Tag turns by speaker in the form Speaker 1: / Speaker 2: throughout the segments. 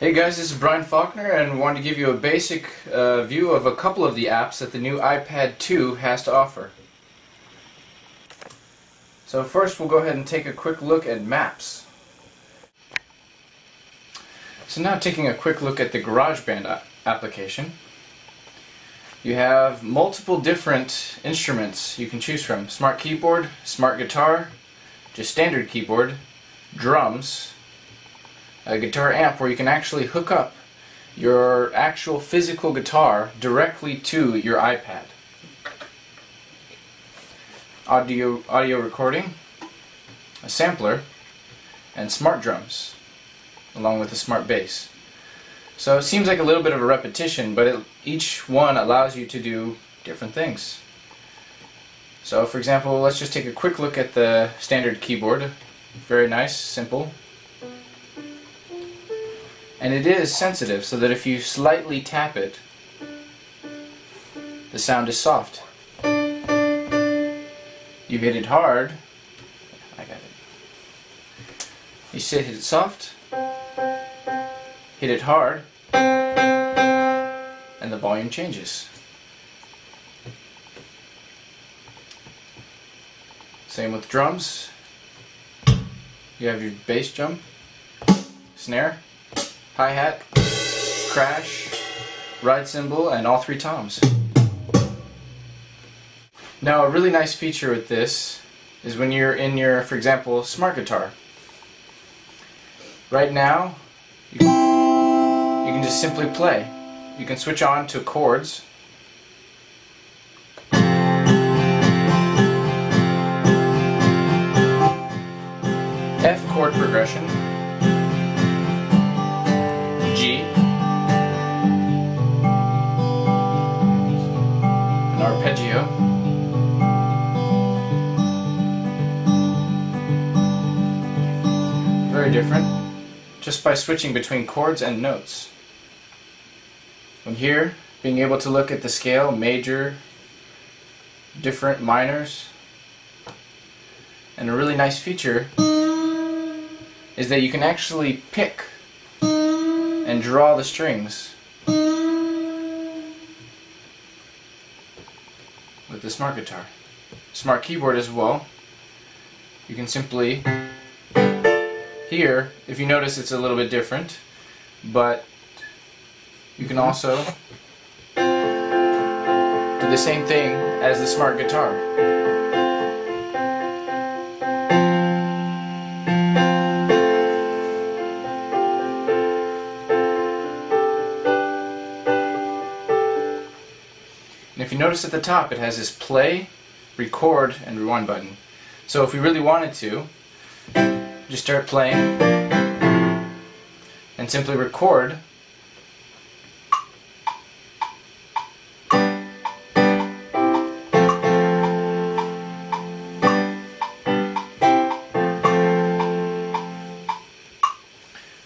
Speaker 1: Hey guys, this is Brian Faulkner and wanted to give you a basic view of a couple of the apps that the new iPad 2 has to offer. So first we'll go ahead and take a quick look at Maps. So now taking a quick look at the GarageBand application. You have multiple different instruments you can choose from. Smart keyboard, smart guitar, just standard keyboard, drums, a guitar amp where you can actually hook up your actual physical guitar directly to your iPad. Audio recording, a sampler, and smart drums, along with a smart bass. So it seems like a little bit of a repetition, but each one allows you to do different things. So for example, let's just take a quick look at the standard keyboard. Very nice, simple. And it is sensitive, so that if you slightly tap it, the sound is soft. You hit it hard, I got it. You hit it soft, hit it hard, and the volume changes. Same with drums. You have your bass drum, snare, hi-hat, crash, ride cymbal, and all three toms. Now a really nice feature with this is when you're in your, for example, smart guitar. Right now, you can just simply play. You can switch on to chords. F chord progression. G, an arpeggio, very different, just by switching between chords and notes. From here, being able to look at the scale, major, different minors, and a really nice feature is that you can actually pick and draw the strings with the smart guitar. Smart keyboard as well. You can simply, here, if you notice it's a little bit different, but you can also do the same thing as the smart guitar. And if you notice at the top, it has this play, record, and rewind button. So if we really wanted to, just start playing and simply record.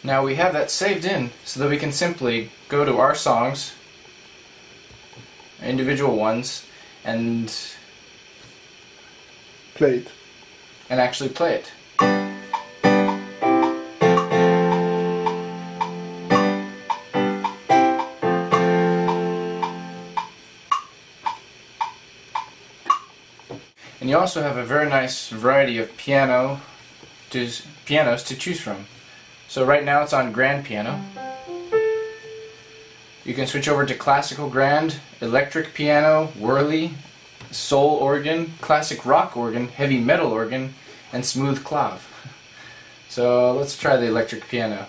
Speaker 1: Now we have that saved in so that we can simply go to our songs, individual ones, and
Speaker 2: play it.
Speaker 1: And actually play it. And you also have a very nice variety of pianos to choose from. So right now it's on grand piano. You can switch over to classical grand, electric piano, whirly, soul organ, classic rock organ, heavy metal organ, and smooth clav. So let's try the electric piano.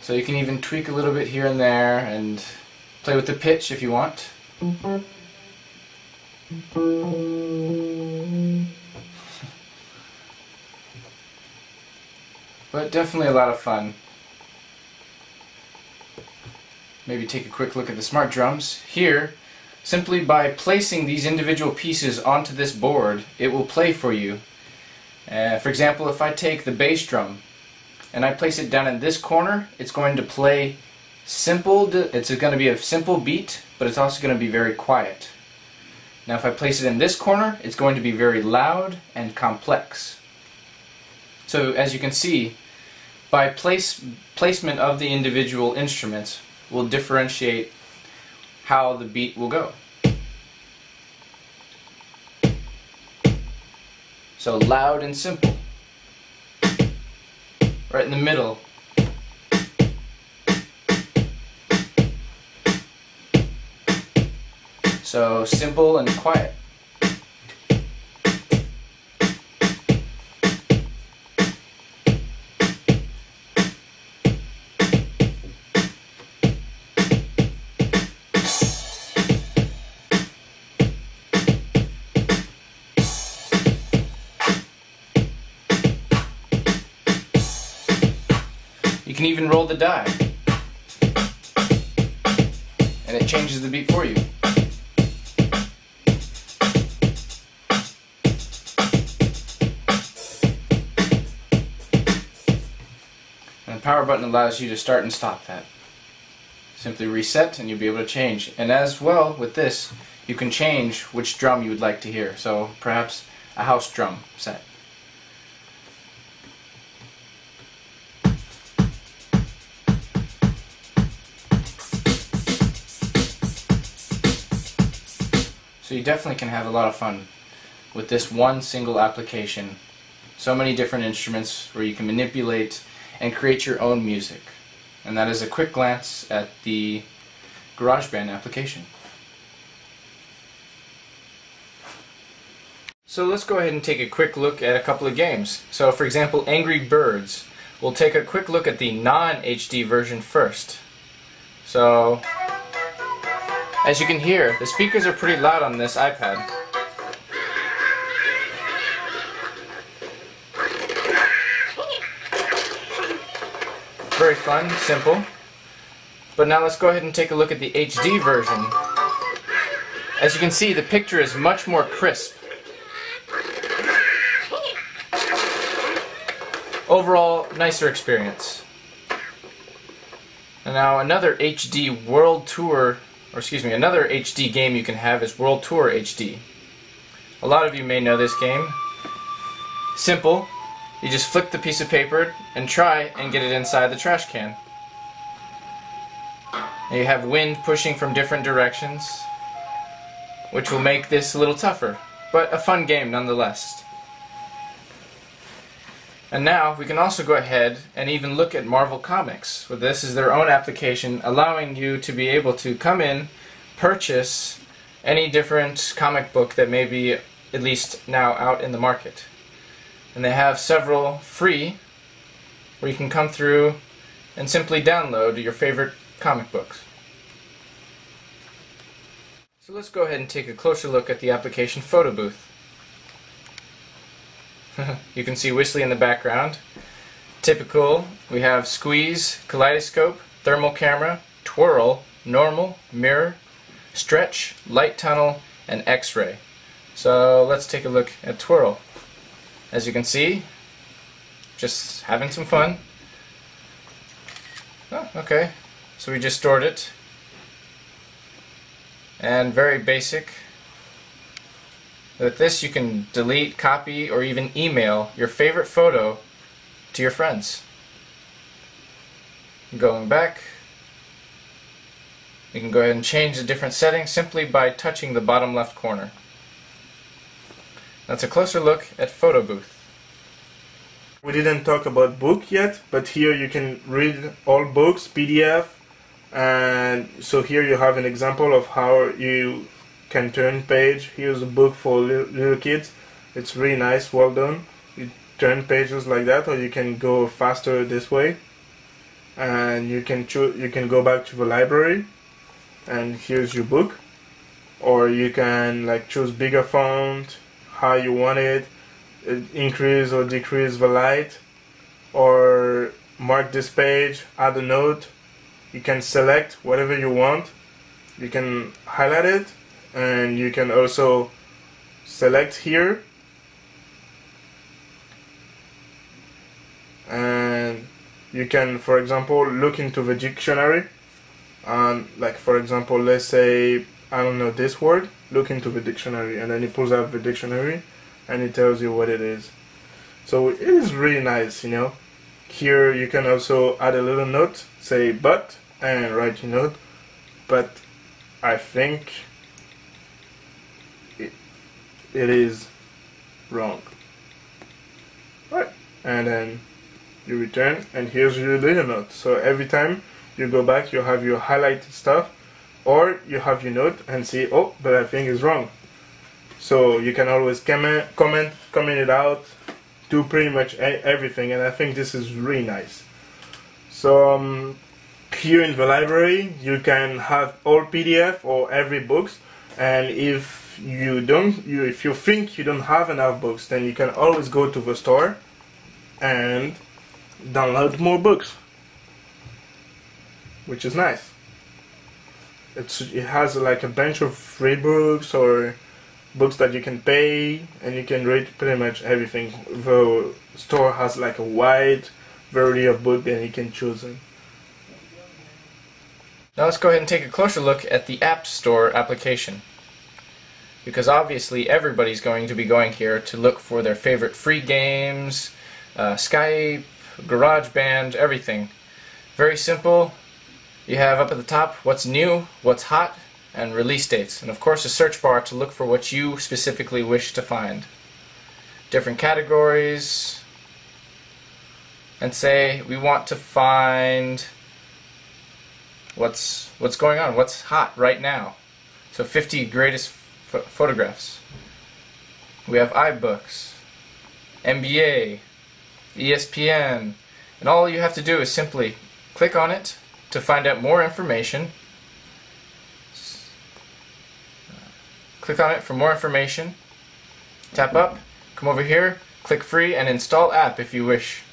Speaker 1: So you can even tweak a little bit here and there and play with the pitch if you want. But definitely a lot of fun. Maybe take a quick look at the smart drums. Here, simply by placing these individual pieces onto this board, it will play for you. For example, if I take the bass drum and I place it down in this corner, it's going to play simple. It's going to be a simple beat, but it's also going to be very quiet. Now if I place it in this corner, it's going to be very loud and complex. So as you can see, by placement of the individual instruments will differentiate how the beat will go. So loud and simple. Right in the middle. So simple and quiet. You can even roll the die, and it changes the beat for you. And the power button allows you to start and stop that. Simply reset and you'll be able to change. And as well with this, you can change which drum you would like to hear. So perhaps a house drum set. So you definitely can have a lot of fun with this one single application. So many different instruments where you can manipulate and create your own music. And that is a quick glance at the GarageBand application. So let's go ahead and take a quick look at a couple of games. So for example, Angry Birds. We'll take a quick look at the non-HD version first. So as you can hear, the speakers are pretty loud on this iPad. Very fun, simple. But now let's go ahead and take a look at the HD version. As you can see, the picture is much more crisp. Overall, nicer experience. And now another HD World Tour, or excuse me, another HD game you can have is World Tour HD. A lot of you may know this game. Simple. You just flick the piece of paper and try and get it inside the trash can. And you have wind pushing from different directions, which will make this a little tougher, but a fun game nonetheless. And now we can also go ahead and even look at Marvel Comics. Well, this is their own application allowing you to be able to come in, purchase any different comic book that may be at least now out in the market. And they have several free where you can come through and simply download your favorite comic books. So let's go ahead and take a closer look at the application Photo Booth. You can see Whistly in the background. Typical, we have squeeze, kaleidoscope, thermal camera, twirl, normal, mirror, stretch, light tunnel, and X-ray. So let's take a look at twirl. As you can see, just having some fun. Oh, okay, so we just stored it. And very basic. With this you can delete, copy, or even email your favorite photo to your friends. Going back, you can go ahead and change the different settings simply by touching the bottom left corner. That's a closer look at Photo Booth.
Speaker 2: We didn't talk about book yet, but here you can read all books, PDF, and so here you have an example of how you can turn page. Here's a book for little kids. It's really nice, well done. You turn pages like that, or you can go faster this way, and you can go back to the library, and here's your book. Or you can like choose bigger font, how you want it, increase or decrease the light, or mark this page, add a note. You can select whatever you want. You can highlight it, and you can also select here, and you can, for example, look into the dictionary, and like for example, let's say, I don't know this word, look into the dictionary, and then it pulls out the dictionary and it tells you what it is. So it is really nice, you know. Here you can also add a little note, say but, and write your note. But I think it is wrong. Right. And then you return, and here's your little note. So every time you go back, you have your highlighted stuff, or you have your note and see, oh, but I think it's wrong. So you can always comment it out, do pretty much everything, and I think this is really nice. So here in the library, you can have all PDF or every books, and if you think you don't have enough books, then you can always go to the store and download more books, which is nice. It has like a bunch of free books or books that you can pay, and you can read pretty much everything. The store has like a wide variety of books that you can choose.
Speaker 1: Now let's go ahead and take a closer look at the App Store application, because obviously everybody's going to be going here to look for their favorite free games, Skype, GarageBand, everything. Very simple. You have up at the top what's new, what's hot, and release dates, and of course a search bar to look for what you specifically wish to find. Different categories, and say we want to find what's going on, what's hot right now. So 50 greatest photographs. We have iBooks, NBA, ESPN, and all you have to do is simply click on it to find out more information. Click on it for more information, tap up, come over here, click free, and install app if you wish.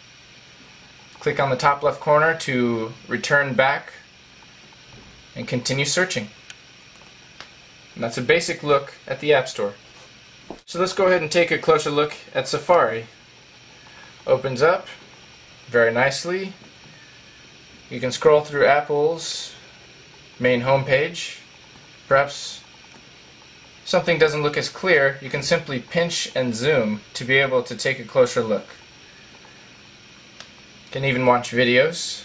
Speaker 1: Click on the top left corner to return back and continue searching. And that's a basic look at the App Store. So let's go ahead and take a closer look at Safari. Opens up very nicely. You can scroll through Apple's main homepage. Perhaps something doesn't look as clear, you can simply pinch and zoom to be able to take a closer look. You can even watch videos.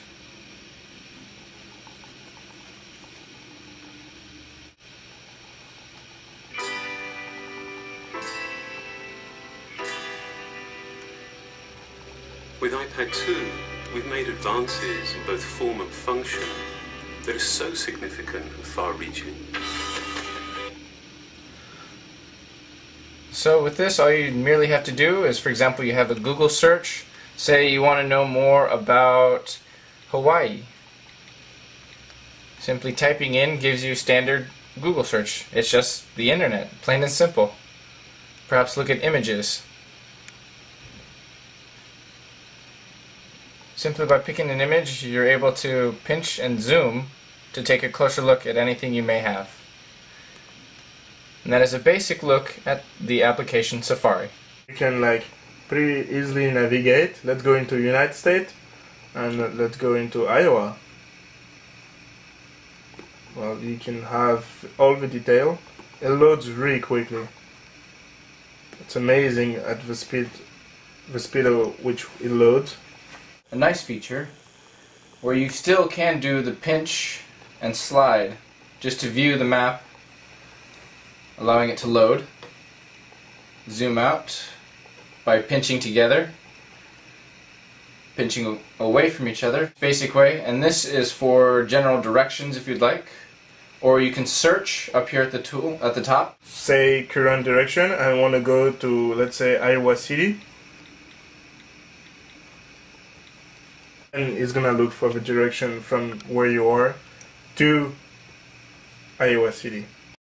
Speaker 3: With iPad 2, we've made advances in both form and function that are so significant and far-reaching.
Speaker 1: So with this, all you merely have to do is, for example, you have a Google search. Say you want to know more about Hawaii. Simply typing in gives you standard Google search. It's just the internet, plain and simple. Perhaps look at images. Simply by picking an image, you're able to pinch and zoom to take a closer look at anything you may have. And that is a basic look at the application Safari.
Speaker 2: You can pretty easily navigate. Let's go into United States and let's go into Iowa. Well, you can have all the detail. It loads really quickly. It's amazing at the speed at which it loads.
Speaker 1: A nice feature where you still can do the pinch and slide just to view the map, allowing it to load. Zoom out by pinching together, pinching away from each other, basic way, and this is for general directions if you'd like, or you can search up here at the tool at the top.
Speaker 2: Say current direction, I want to go to, let's say, Iowa City, and it's gonna look for the direction from where you are to Iowa City.